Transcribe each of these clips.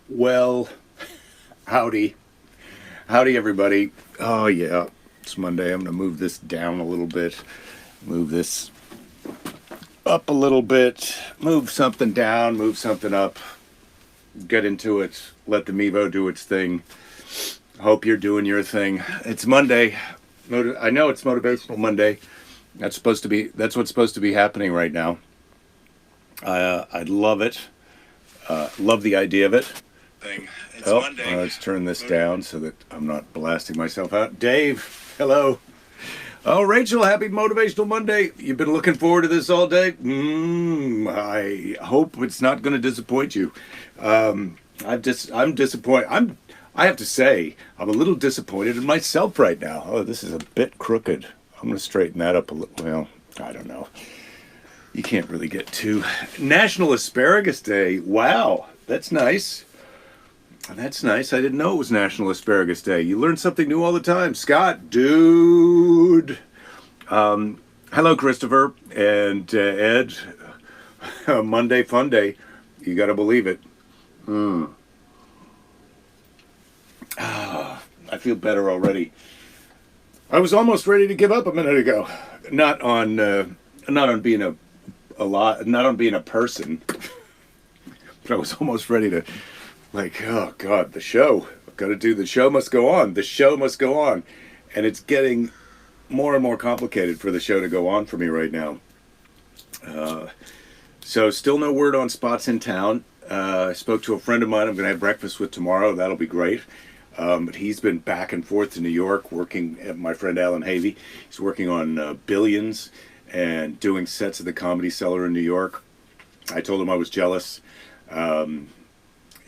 Well, howdy. Howdy, everybody. Oh, yeah, it's Monday. I'm going to move this down a little bit, move this up a little bit, move something down, move something up, get into it, let the Mevo do its thing. Hope you're doing your thing. It's Monday. I know it's Motivational Monday. That's what's supposed to be happening right now. I love it. Love the idea of it. It's Monday. Let's turn this down so that I'm not blasting myself out. Dave, hello. Oh, Rachel, happy Motivational Monday. You've been looking forward to this all day? I hope it's not going to disappoint you. I'm disappointed. I have to say, I'm a little disappointed in myself right now. Oh, this is a bit crooked. I'm going to straighten that up a little. Well, I don't know. You can't really get too. National Asparagus Day. Wow, that's nice. That's nice. I didn't know it was National Asparagus Day. You learn something new all the time. Scott, dude. Hello, Christopher and Ed. Monday Fun Day. You got to believe it. I feel better already. I was almost ready to give up a minute ago. Not on being not on being a person, but I was almost ready to. Like, oh God, the show. I've got to do the show must go on. The show must go on. And it's getting more and more complicated for the show to go on for me right now. So still no word on spots in town. I spoke to a friend of mine I'm going to have breakfast with tomorrow. That'll be great. But he's been back and forth to New York working at my friend Alan Havey. He's working on Billions and doing sets at the Comedy Cellar in New York. I told him I was jealous.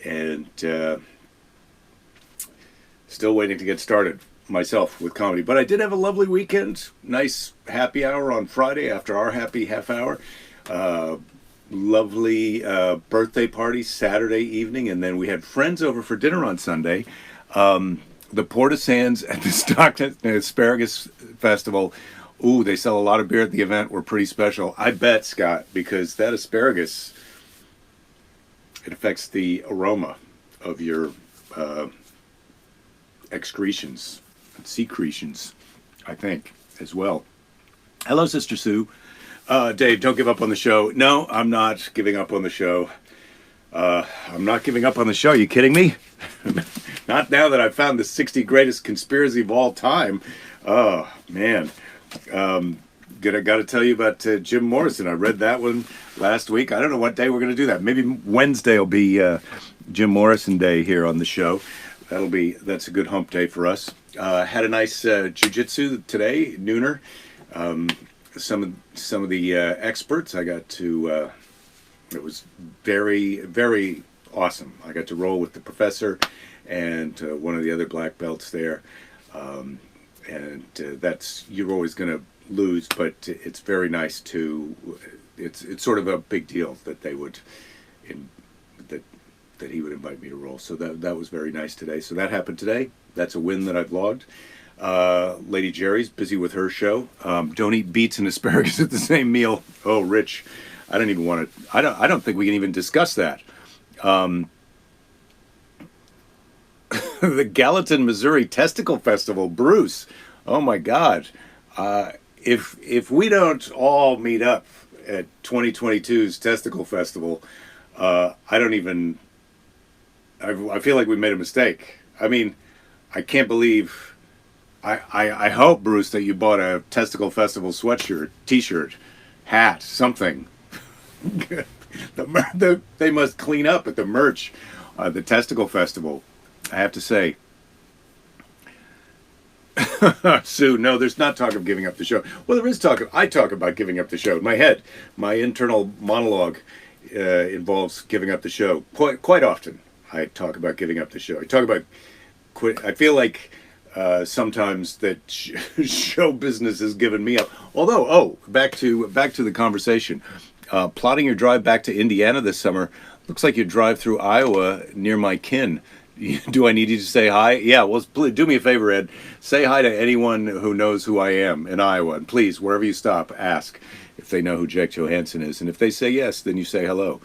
And still waiting to get started myself with comedy. But I did have a lovely weekend. Nice happy hour on Friday after our happy half hour. Lovely birthday party Saturday evening. And then we had friends over for dinner on Sunday. The Portisans at the Stockton Asparagus Festival. Ooh, they sell a lot of beer at the event. Were pretty special. I bet, Scott, because that asparagus... it affects the aroma of your excretions and secretions, I think, as well. Hello, Sister Sue. Dave, don't give up on the show. No, I'm not giving up on the show. I'm not giving up on the show. Are you kidding me? Not now that I've found the 60 greatest conspiracy of all time. Oh, man. Got to tell you about Jim Morrison. I read that one last week. I don't know what day we're going to do that. Maybe Wednesday will be Jim Morrison Day here on the show. That's a good hump day for us. Had a nice jiu-jitsu today, nooner. Some of the experts I got to. It was very, very awesome. I got to roll with the professor and one of the other black belts there. That's you're always going to lose, but it's very nice to. It's sort of a big deal that they would, that he would invite me to roll. So that was very nice today. So that happened today. That's a win that I've logged. Lady Jerry's busy with her show. Don't eat beets and asparagus at the same meal. Oh, Rich, I don't even want to. I don't think we can even discuss that. The Gallatin, Missouri Testicle Festival, Bruce. Oh my God. If we don't all meet up at 2022's Testicle Festival, I don't even. I feel like we made a mistake. I mean, I can't believe. I hope, Bruce, that you bought a Testicle Festival sweatshirt, T-shirt, hat, something. They must clean up at the merch, the Testicle Festival. I have to say. Sue, no, there's not talk of giving up the show. Well, there is talk. I talk about giving up the show. In my head, my internal monologue involves giving up the show quite often. I talk about giving up the show. I talk about quit. I feel like sometimes that show business has given me up. Although, back to the conversation. Plotting your drive back to Indiana this summer. Looks like you drive through Iowa near my kin. Do I need you to say hi? Yeah, well, please, do me a favor, Ed. Say hi to anyone who knows who I am in Iowa. And please, wherever you stop, ask if they know who Jake Johansson is. And if they say yes, then you say hello.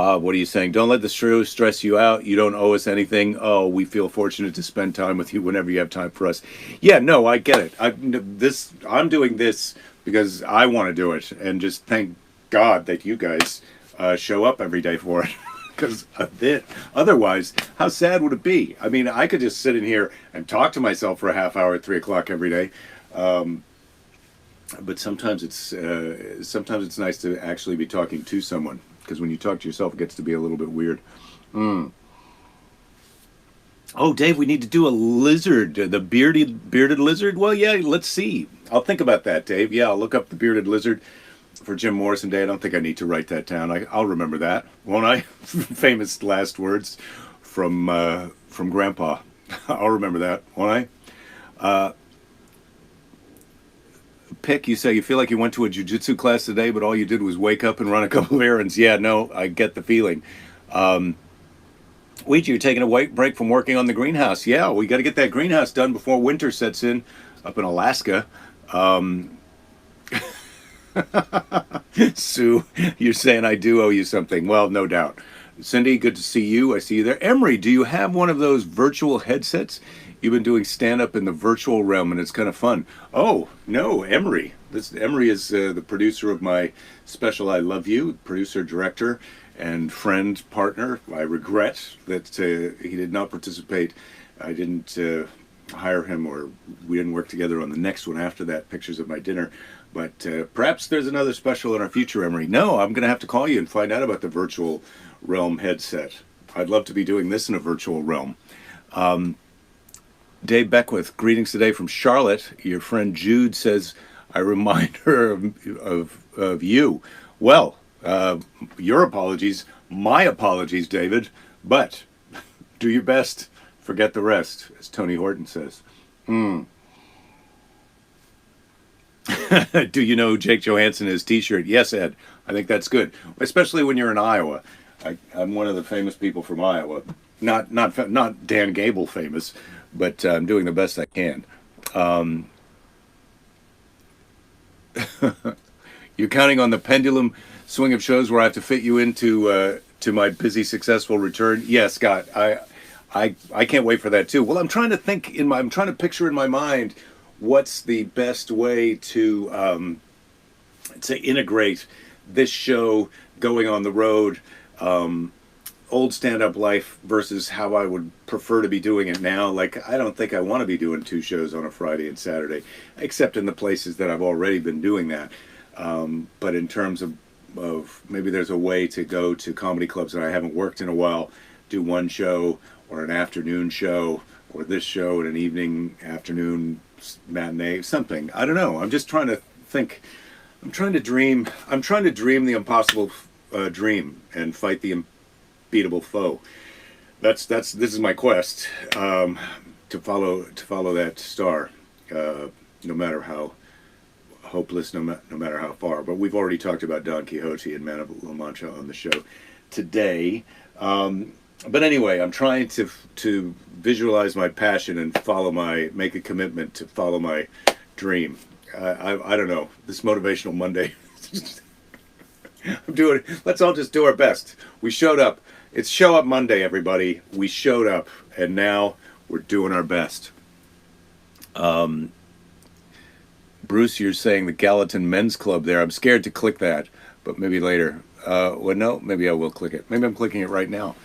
Bob, what are you saying? Don't let the show stress you out. You don't owe us anything. Oh, we feel fortunate to spend time with you whenever you have time for us. Yeah, no, I get it. I'm doing this because I want to do it, and just thank God that you guys show up every day for it. Because otherwise, how sad would it be? I mean, I could just sit in here and talk to myself for a half hour at 3 o'clock every day. But sometimes it's nice to actually be talking to someone, because when you talk to yourself, it gets to be a little bit weird. Oh, Dave, we need to do a lizard, the bearded lizard. Well, yeah, let's see. I'll think about that, Dave. Yeah, I'll look up the bearded lizard for Jim Morrison Day. I don't think I need to write that down. I'll remember that, won't I? Famous last words from Grandpa. I'll remember that, won't I? Pick, you say you feel like you went to a jiu-jitsu class today, but all you did was wake up and run a couple of errands. Yeah, no, I get the feeling. Ouija, you're taking a break from working on the greenhouse. Yeah, we got to get that greenhouse done before winter sets in up in Alaska. Sue, you're saying I do owe you something. Well, no doubt. Cindy, good to see you. I see you there. Emery, do you have one of those virtual headsets? You've been doing stand-up in the virtual realm, and it's kind of fun. Oh, no, Emery. Emery is the producer of my special I Love You, producer, director, and friend, partner. I regret that he did not participate. I didn't hire him, or we didn't work together on the next one after that, Pictures of My Dinner. But perhaps there's another special in our future, Emery. No, I'm going to have to call you and find out about the virtual realm headset. I'd love to be doing this in a virtual realm. Dave Beckwith, greetings today from Charlotte. Your friend Jude says, I remind her of you. Well, your apologies, my apologies, David, but do your best, forget the rest, as Tony Horton says. Do you know Jake Johansson, his t-shirt? Yes, Ed. I think that's good, especially when you're in Iowa. I'm one of the famous people from Iowa. Not Dan Gable famous, but I'm doing the best I can. You're counting on the pendulum swing of shows where I have to fit you into to my busy, successful return. Yes, Scott. I can't wait for that too. Well, I'm trying to picture in my mind what's the best way to integrate this show going on the road, old stand-up life versus how I would prefer to be doing it now. Like, I don't think I want to be doing 2 shows on a Friday and Saturday, except in the places that I've already been doing that. But in terms of maybe there's a way to go to comedy clubs that I haven't worked in a while, do 1 show or an afternoon show, or this show at an evening, afternoon matinee, something. I don't know. I'm just trying to think. I'm trying to dream the impossible dream and fight the unbeatable foe. This is my quest, to follow that star, no matter how hopeless, no matter how far. But we've already talked about Don Quixote and Man of La Mancha on the show today. But anyway, I'm trying to visualize my passion and make a commitment to follow my dream. I don't know, this Motivational Monday. I'm doing it. Let's all just do our best. We showed up. It's Show Up Monday, everybody. We showed up, and now we're doing our best. Bruce, you're saying the Gallatin Men's Club there. I'm scared to click that, but maybe later. Well, no, maybe I will click it. Maybe I'm clicking it right now.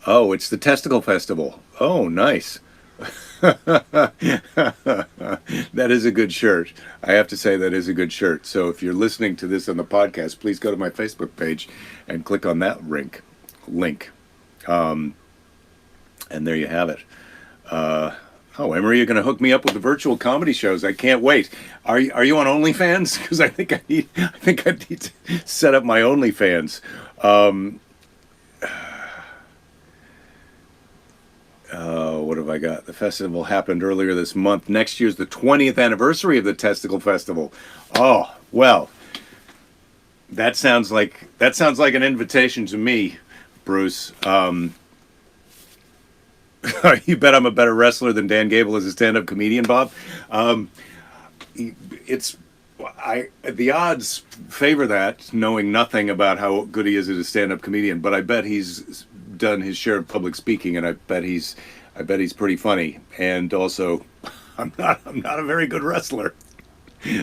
Oh, it's the Testicle Festival. Oh, nice. That is a good shirt. I have to say that is a good shirt. So if you're listening to this on the podcast, please go to my Facebook page and click on that link. And there you have it. Oh, Emery, you're going to hook me up with the virtual comedy shows. I can't wait. Are you on OnlyFans? Because I think I need to set up my OnlyFans. What have I got? The festival happened earlier this month. Next year's the 20th anniversary of the Testicle Festival. Oh, well, that sounds like an invitation to me, Bruce. You bet I'm a better wrestler than Dan Gable as a stand-up comedian, Bob. It's The odds favor that, knowing nothing about how good he is as a stand-up comedian. But I bet he's done his share of public speaking, and I bet he's pretty funny. And also, I'm not a very good wrestler,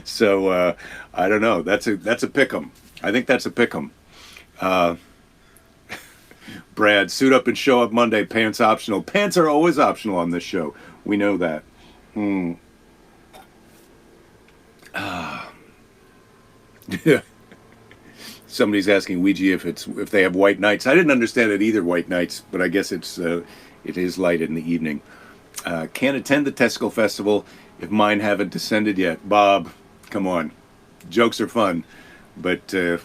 so I don't know. That's a pick 'em. I think that's a pick 'em. Uh, Brad, suit up and show up Monday. Pants optional. Pants are always optional on this show. We know that. Hmm. Somebody's asking Ouija if they have white nights. I didn't understand it either, white nights, but I guess it is light in the evening. Can't attend the Testicle Festival if mine haven't descended yet. Bob, come on. Jokes are fun, but your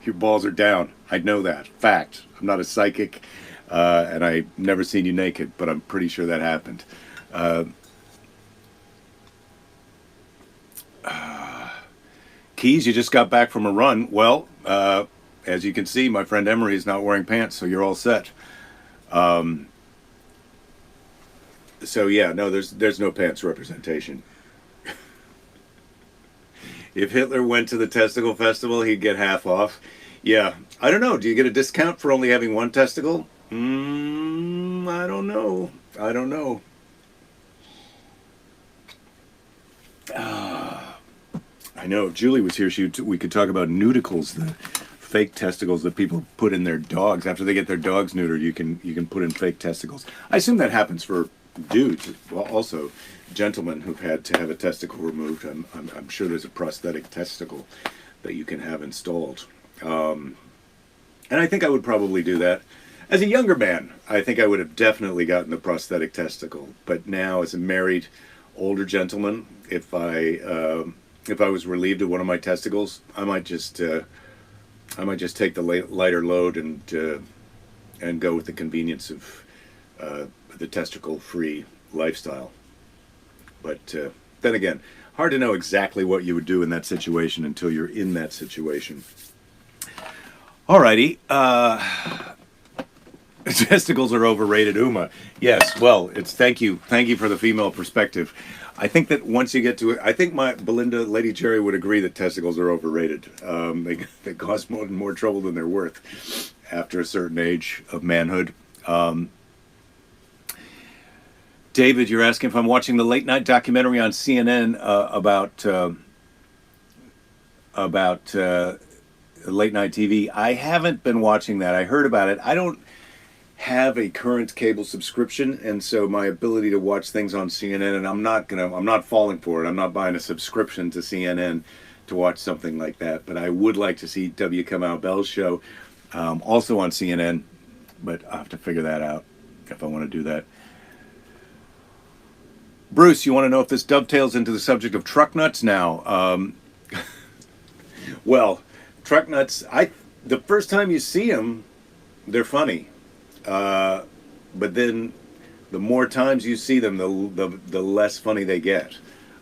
balls are down. I know that. Fact. I'm not a psychic, and I've never seen you naked, but I'm pretty sure that happened. Keys, you just got back from a run. Well, as you can see, my friend Emery is not wearing pants, so you're all set. So yeah, no, there's no pants representation. If Hitler went to the Testicle Festival, he'd get half off. Yeah, I don't know. Do you get a discount for only having one testicle? I don't know. I don't know. I know. If Julie was here, we could talk about nudicles, the fake testicles that people put in their dogs after they get their dogs neutered. You can put in fake testicles. I assume that happens for dudes, well, also gentlemen who've had to have a testicle removed. I'm sure there's a prosthetic testicle that you can have installed. And I think I would probably do that. As a younger man, I think I would have definitely gotten the prosthetic testicle. But now, as a married, older gentleman, if I was relieved of one of my testicles, I might just take the lighter load and go with the convenience of the testicle-free lifestyle. But then again, hard to know exactly what you would do in that situation until you're in that situation. Alrighty. Testicles are overrated, Uma. Yes, well, thank you for the female perspective. I think that once you get to it, I think my Belinda, Lady Cherry would agree that testicles are overrated. They cause more trouble than they're worth after a certain age of manhood. David, you're asking if I'm watching the late night documentary on CNN about late night TV. I haven't been watching that. I heard about it. I don't have a current cable subscription, and so my ability to watch things on CNN, and I'm not falling for it. I'm not buying a subscription to CNN to watch something like that. But I would like to see W. Kamau Bell's show, also on CNN. But I'll have to figure that out if I want to do that. Bruce, you want to know if this dovetails into the subject of truck nuts now? Well, truck nuts, the first time you see them, they're funny. But then the more times you see them, the less funny they get.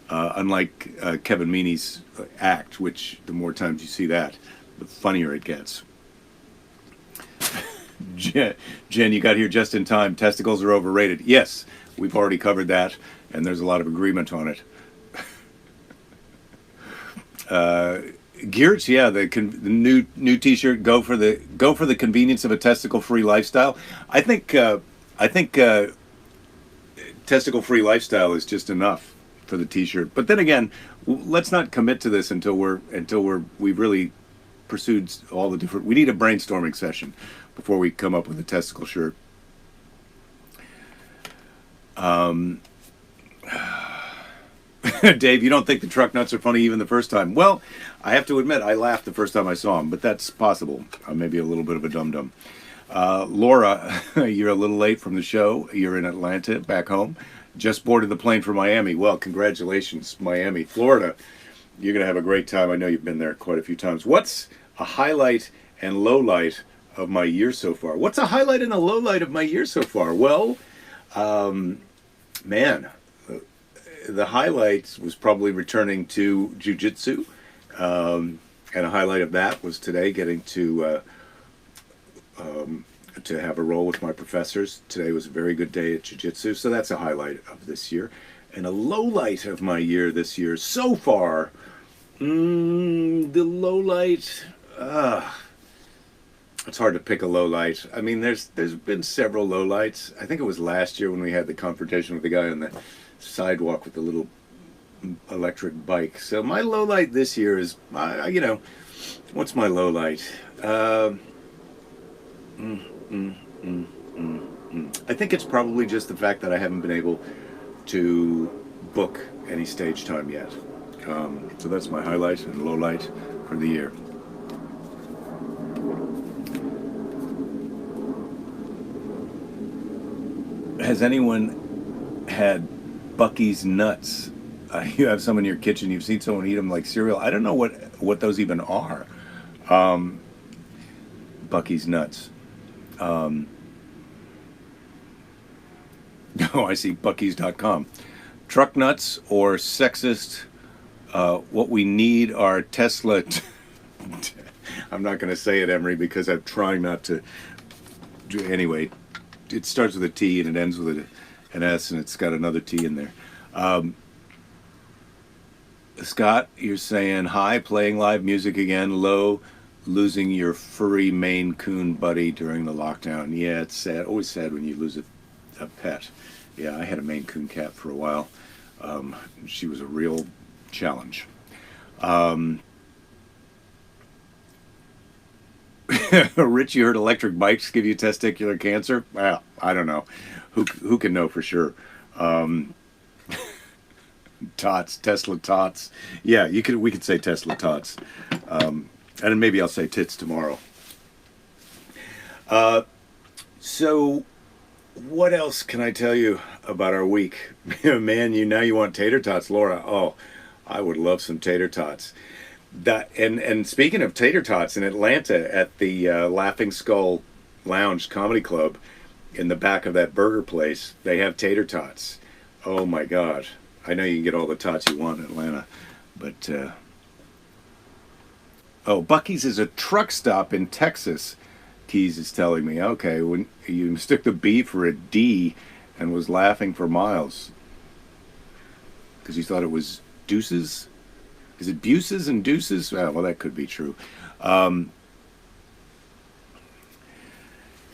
Unlike Kevin Meaney's act, which the more times you see that, the funnier it gets. Jen, you got here just in time. Testicles are overrated. Yes, we've already covered that, and there's a lot of agreement on it. Geertz, yeah, the new T-shirt. Go for the convenience of a testicle-free lifestyle. I think testicle-free lifestyle is just enough for the T-shirt. But then again, let's not commit to this until we've really pursued all the different. We need a brainstorming session before we come up with a testicle shirt. Dave, you don't think the truck nuts are funny even the first time? Well, I have to admit, I laughed the first time I saw them, but that's possible. Maybe a little bit of a dum-dum. Laura, you're a little late from the show. You're in Atlanta, back home. Just boarded the plane for Miami. Well, congratulations, Miami. Florida, you're going to have a great time. I know you've been there quite a few times. What's a highlight and low light of my year so far? What's a highlight and a low light of my year so far? Well, man, the highlight was probably returning to jiu-jitsu, and a highlight of that was today getting to have a roll with my professors. Today was a very good day at jiu-jitsu, so that's a highlight of this year. And a low light of my year this year so far. The low light. It's hard to pick a low light. I mean, there's been several low lights. I think it was last year when we had the confrontation with the guy on the sidewalk with the little electric bike. So my low light this year is, what's my low light? I think it's probably just the fact that I haven't been able to book any stage time yet. So that's my highlight and low light for the year. Has anyone had Bucky's nuts? You have some in your kitchen. You've seen someone eat them like cereal. I don't know what those even are. Bucky's nuts. Oh, I see. Bucky's.com. Truck nuts or sexist? What we need are Tesla. I'm not going to say it, Emery, because I'm trying not to. Anyway, it starts with a T and it ends with an S, and it's got another T in there. Scott, you're saying hi, playing live music again. Low, losing your furry Maine Coon buddy during the lockdown. Yeah, it's sad. Always sad when you lose a pet. Yeah, I had a Maine Coon cat for a while. She was a real challenge. Rich, you heard electric bikes give you testicular cancer? Well, I don't know. Who can know for sure? Tots, Tesla tots. Yeah, we could say Tesla tots. And then maybe I'll say tits tomorrow. So what else can I tell you about our week? Man, you want tater tots, Laura. Oh, I would love some tater tots. And speaking of tater tots, in Atlanta at the Laughing Skull Lounge Comedy Club, in the back of that burger place, they have tater tots. Oh my God. I know you can get all the tots you want in Atlanta, but Bucky's is a truck stop in Texas, Keys is telling me. Okay, when you mistook the B for a D and was laughing for miles because you thought it was deuces. Is it buses and deuces? Well, that could be true.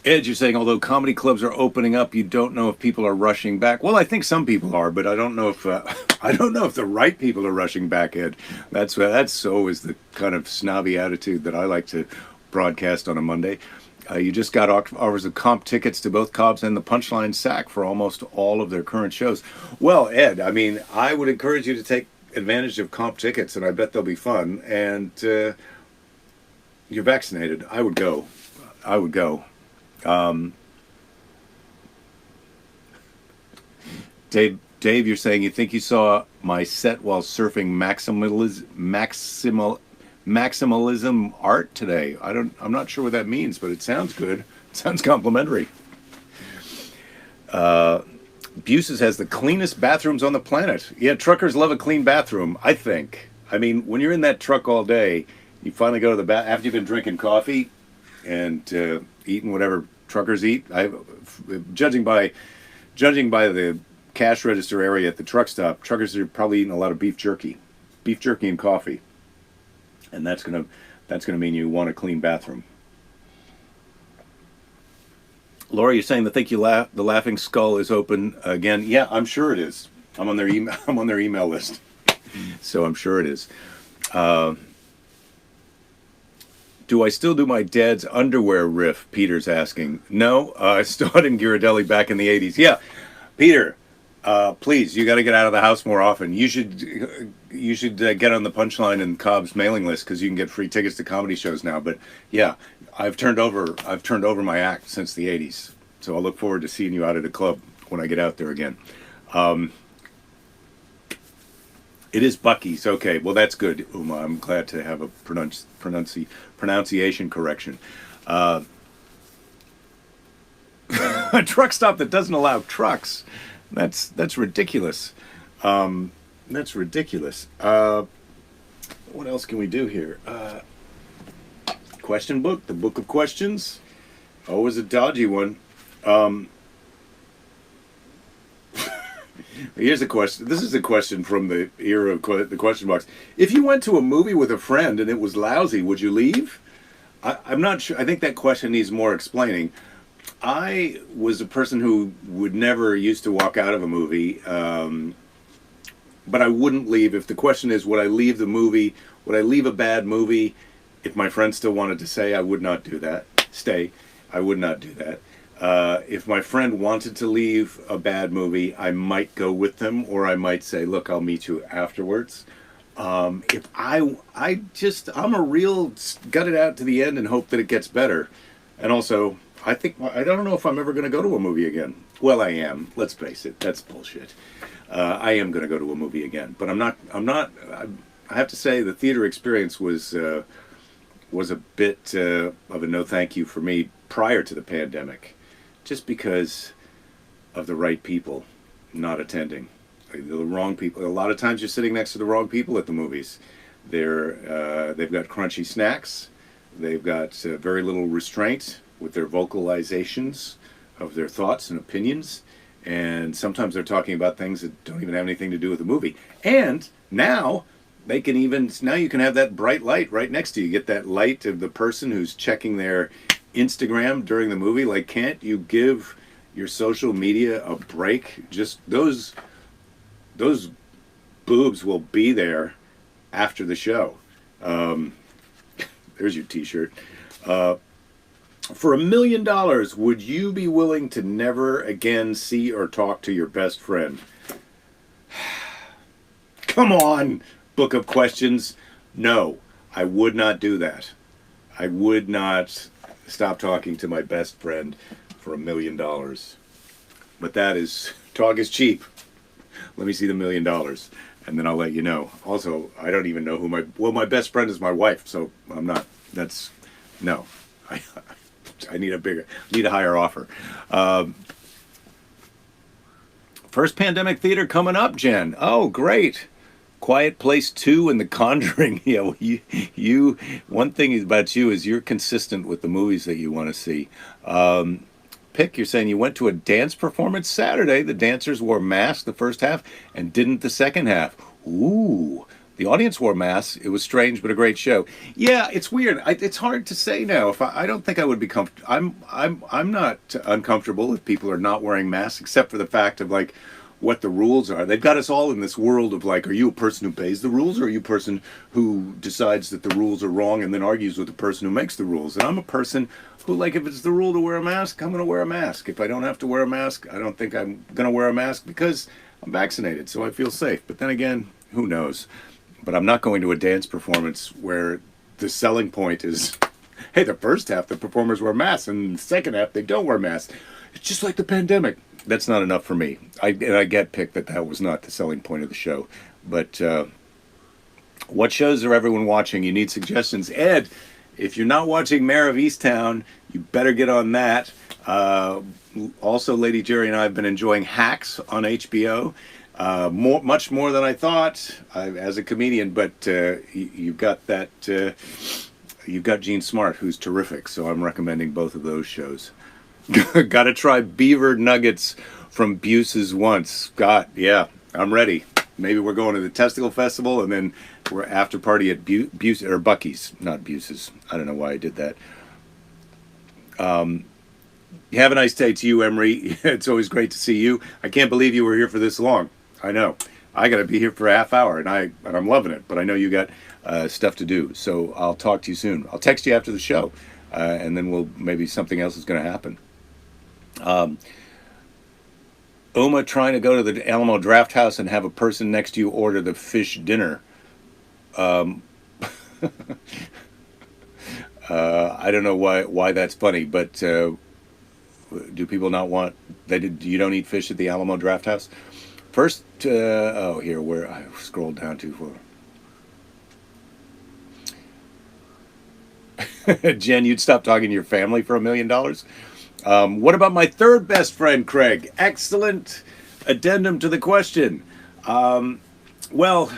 Ed, you're saying although comedy clubs are opening up, you don't know if people are rushing back. Well, I think some people are, but I don't know if the right people are rushing back, Ed. That's always the kind of snobby attitude that I like to broadcast on a Monday. You just got offers of comp tickets to both Cobb's and the Punchline Sack for almost all of their current shows. Well, Ed, I mean, I would encourage you to take advantage of comp tickets, and I bet they'll be fun. And you're vaccinated. I would go. Dave, you're saying you think you saw my set while surfing maximalism art today. I'm not sure what that means, but it sounds good. It sounds complimentary. Buses has the cleanest bathrooms on the planet. Yeah, truckers love a clean bathroom, I think. I mean, when you're in that truck all day, you finally go to the bath after you've been drinking coffee and eating whatever truckers eat. Judging by the cash register area at the truck stop, truckers are probably eating a lot of beef jerky and coffee, and that's gonna mean you want a clean bathroom. Laura, you're saying the Laughing Skull is open again? Yeah, I'm sure it is. I'm on their email list, so I'm sure it is. Do I still do my dad's underwear riff? Peter's asking. No, I started in Ghirardelli back in the 80s. Yeah, Peter, please, you got to get out of the house more often. You should get on the Punchline and Cobb's mailing list because you can get free tickets to comedy shows now. But yeah, I've turned over my act since the 80s. So I'll look forward to seeing you out at a club when I get out there again. It is Bucky's. Okay, well that's good, Uma. I'm glad to have a pronunciation correction. A truck stop that doesn't allow trucks. That's ridiculous. That's ridiculous. What else can we do here? Question book, the book of questions. Always a dodgy one. Here's a question. This is a question from the era of the question box. If you went to a movie with a friend and it was lousy, would you leave? I'm not sure. I think that question needs more explaining. I was a person who would never used to walk out of a movie, but I wouldn't leave. If the question is, would I leave the movie? Would I leave a bad movie? If my friend still wanted to say, I would not do that. Stay. I would not do that. If my friend wanted to leave a bad movie, I might go with them, or I might say, "Look, I'll meet you afterwards." If I'm a real gut it out to the end and hope that it gets better. And also, I don't know if I'm ever going to go to a movie again. Well, I am. Let's face it, that's bullshit. I am going to go to a movie again, but I'm not. I have to say, the theater experience was a bit of a no thank you for me prior to the pandemic, just because of the right people not attending. The wrong people. A lot of times you're sitting next to the wrong people at the movies. They've got crunchy snacks. They've got very little restraint with their vocalizations of their thoughts and opinions. And sometimes they're talking about things that don't even have anything to do with the movie. And now you can have that bright light right next to you. You get that light of the person who's checking their Instagram during the movie. Like, can't you give your social media a break? Just those boobs will be there after the show. There's your t-shirt. For $1 million, would you be willing to never again see or talk to your best friend? Come on, book of questions. No, I would not do that. I would not stop talking to my best friend for $1 million. But talk is cheap. Let me see the $1 million, and then I'll let you know. Also, I don't even know my best friend is my wife, so I'm not. No. I need a higher offer. First pandemic theater coming up, Jen. Oh, great. Quiet Place 2 and The Conjuring. Yeah, well, one thing about you is you're consistent with the movies that you want to see. You're saying you went to a dance performance Saturday. The dancers wore masks the first half and didn't the second half. Ooh. The audience wore masks. It was strange, but a great show. Yeah, it's weird. It's hard to say now. I don't think I would be comfortable. I'm not uncomfortable if people are not wearing masks, except for the fact of like what the rules are. They've got us all in this world of like, are you a person who pays the rules, or are you a person who decides that the rules are wrong and then argues with the person who makes the rules? And I'm a person who, like, if it's the rule to wear a mask, I'm going to wear a mask. If I don't have to wear a mask, I don't think I'm going to wear a mask because I'm vaccinated, so I feel safe. But then again, who knows? But I'm not going to a dance performance where the selling point is, hey, the first half the performers wear masks and the second half they don't wear masks. It's just like the pandemic. That's not enough for me. I get picked that was not the selling point of the show. But what shows are everyone watching? You need suggestions. Ed, if you're not watching Mayor of Easttown, you better get on that. Also, Lady Jerry and I have been enjoying Hacks on HBO. Much more than I thought as a comedian, but you've got Gene Smart, who's terrific, so I'm recommending both of those shows. Gotta try beaver nuggets from Buse's once. Scott, yeah, I'm ready. Maybe we're going to the Testicle Festival, and then we're after party at Buse, or Bucky's, not Buse's. I don't know why I did that. Have a nice day to you, Emery. It's always great to see you. I can't believe you were here for this long. I know. I got to be here for a half hour, and I'm loving it. But I know you got stuff to do, so I'll talk to you soon. I'll text you after the show, and then maybe something else is going to happen. Uma trying to go to the Alamo Draft House and have a person next to you order the fish dinner. I don't know why that's funny, but do people not want? You don't eat fish at the Alamo Draft House? First, here, where I scrolled down too far. Jen, you'd stop talking to your family for $1 million? What about my third best friend, Craig? Excellent addendum to the question. Well,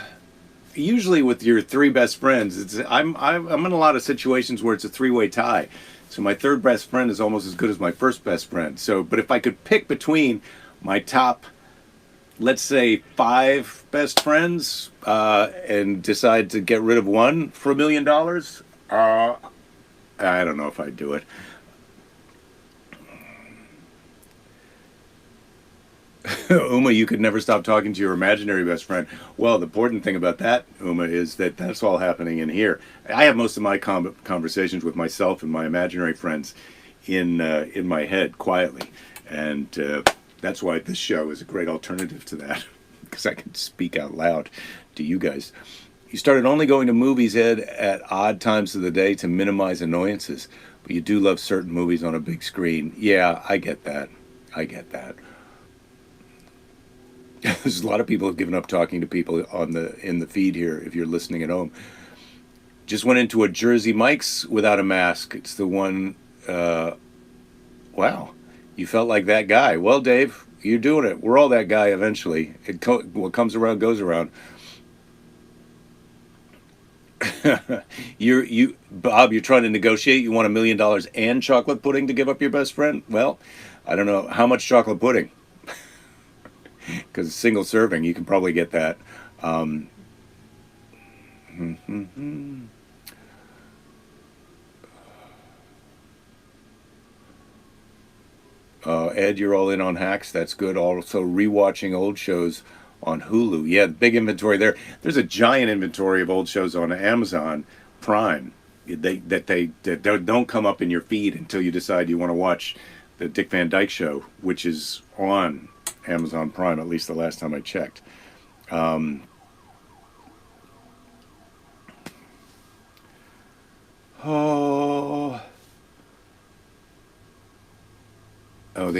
usually with your three best friends, I'm in a lot of situations where it's a three-way tie. So my third best friend is almost as good as my first best friend. But if I could pick between my top let's say 5 best friends and decide to get rid of one for $1 million, I don't know if I'd do it. Uma, you could never stop talking to your imaginary best friend. Well, the important thing about that, Uma, is that that's all happening in here. I have most of my conversations with myself and my imaginary friends in my head quietly, and that's why this show is a great alternative to that, because I can speak out loud to you guys. You started only going to movies, Ed, at odd times of the day to minimize annoyances, but you do love certain movies on a big screen. Yeah, I get that. I get that. There's a lot of people who've given up talking to people in the feed here. If you're listening at home, just went into a Jersey Mike's without a mask. It's the one. Wow, you felt like that guy. Well, Dave, you're doing it. We're all that guy eventually. What comes around goes around. Bob, you're trying to negotiate. You want $1 million and chocolate pudding to give up your best friend? Well, I don't know how much chocolate pudding. Because it's single serving, you can probably get that. Ed, you're all in on hacks. That's good. Also, rewatching old shows on Hulu. Yeah, big inventory there. There's a giant inventory of old shows on Amazon Prime that don't come up in your feed until you decide you want to watch the Dick Van Dyke Show, which is on Amazon Prime, at least the last time I checked. The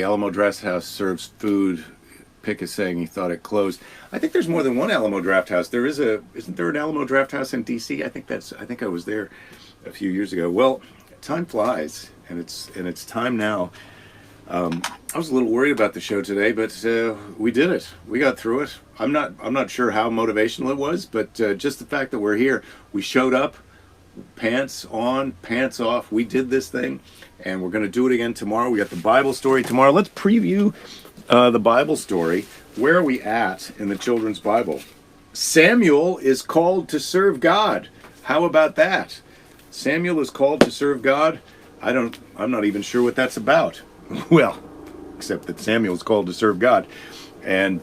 Alamo Drafthouse serves food. Pick is saying he thought it closed. I think there's more than one Alamo Drafthouse. Isn't there an Alamo Drafthouse in D.C.? I think I was there a few years ago. Well, time flies, and it's time now. I was a little worried about the show today, but we did it. We got through it. I'm not sure how motivational it was, but just the fact that we're here, we showed up, pants on, pants off. We did this thing, and we're going to do it again tomorrow. We got the Bible story tomorrow. Let's preview the Bible story. Where are we at in the children's Bible? Samuel is called to serve God. How about that? Samuel is called to serve God. I'm not even sure what that's about. Well, except that Samuel's called to serve God, and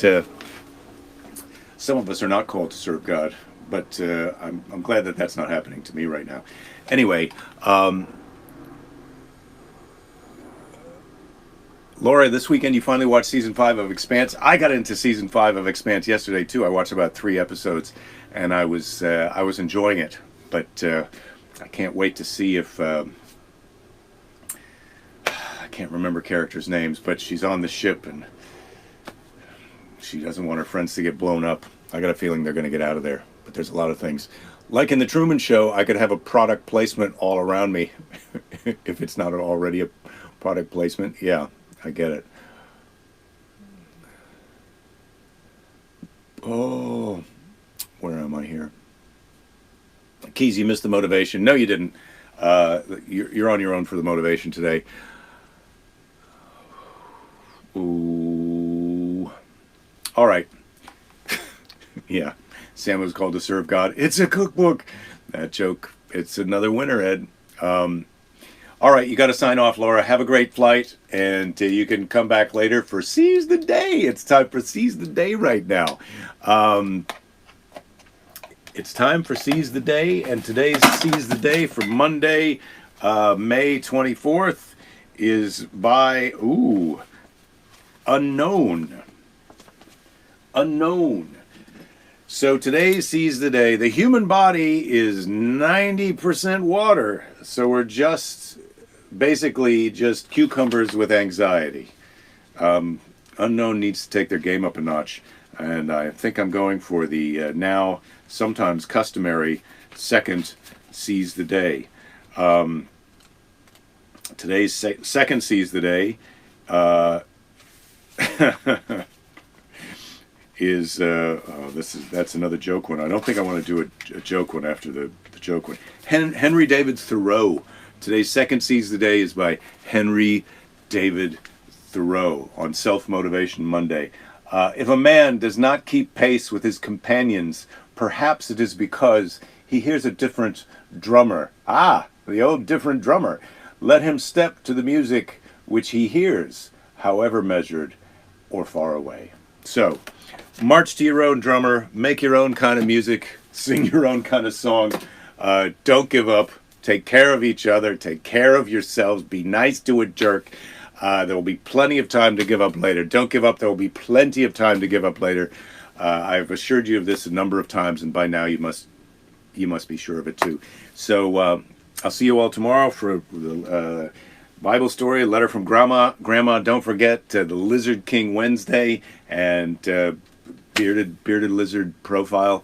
some of us are not called to serve God, but I'm glad that that's not happening to me right now. Anyway, Laura, this weekend you finally watched season 5 of Expanse. I got into season 5 of Expanse yesterday too. I watched about 3 episodes, and I was enjoying it, but I can't wait to see if. I can't remember characters' names, but she's on the ship and she doesn't want her friends to get blown up. I got a feeling they're going to get out of there, but there's a lot of things. Like in the Truman Show, I could have a product placement all around me if it's not already a product placement. Yeah, I get it. Oh, where am I here? Keys, you missed the motivation. No, you didn't. You're on your own for the motivation today. Ooh. All right. Yeah. Sam was called to serve God. It's a cookbook. That joke. It's another winner, Ed. All right. You got to sign off, Laura. Have a great flight. And you can come back later for Seize the Day. It's time for Seize the Day right now. It's time for Seize the Day. And today's Seize the Day for Monday, May 24th is by... Unknown. So today's Seize the Day. The human body is 90% water. So we're basically just cucumbers with anxiety. Unknown needs to take their game up a notch. And I think I'm going for the now sometimes customary second Seize the Day. Today's second Seize the Day is that's another joke one. I don't think I want to do a joke one after the joke one. Henry David Thoreau. Today's second Seize the Day is by Henry David Thoreau on Self Motivation Monday. If a man does not keep pace with his companions, perhaps it is because he hears a different drummer. Ah, the old different drummer. Let him step to the music which he hears, however measured or far away. So, march to your own drummer, make your own kind of music, sing your own kind of song. Don't give up. Take care of each other. Take care of yourselves. Be nice to a jerk. There will be plenty of time to give up later. Don't give up. There will be plenty of time to give up later. I've assured you of this a number of times, and by now you must be sure of it too. So I'll see you all tomorrow for the Bible story, a letter from Grandma. Grandma, don't forget the Lizard King Wednesday and bearded lizard profile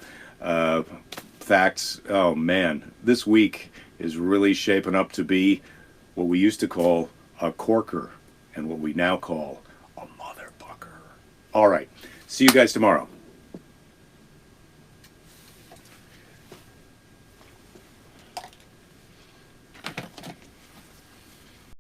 facts. Oh man, this week is really shaping up to be what we used to call a corker and what we now call a motherfucker. All right, see you guys tomorrow.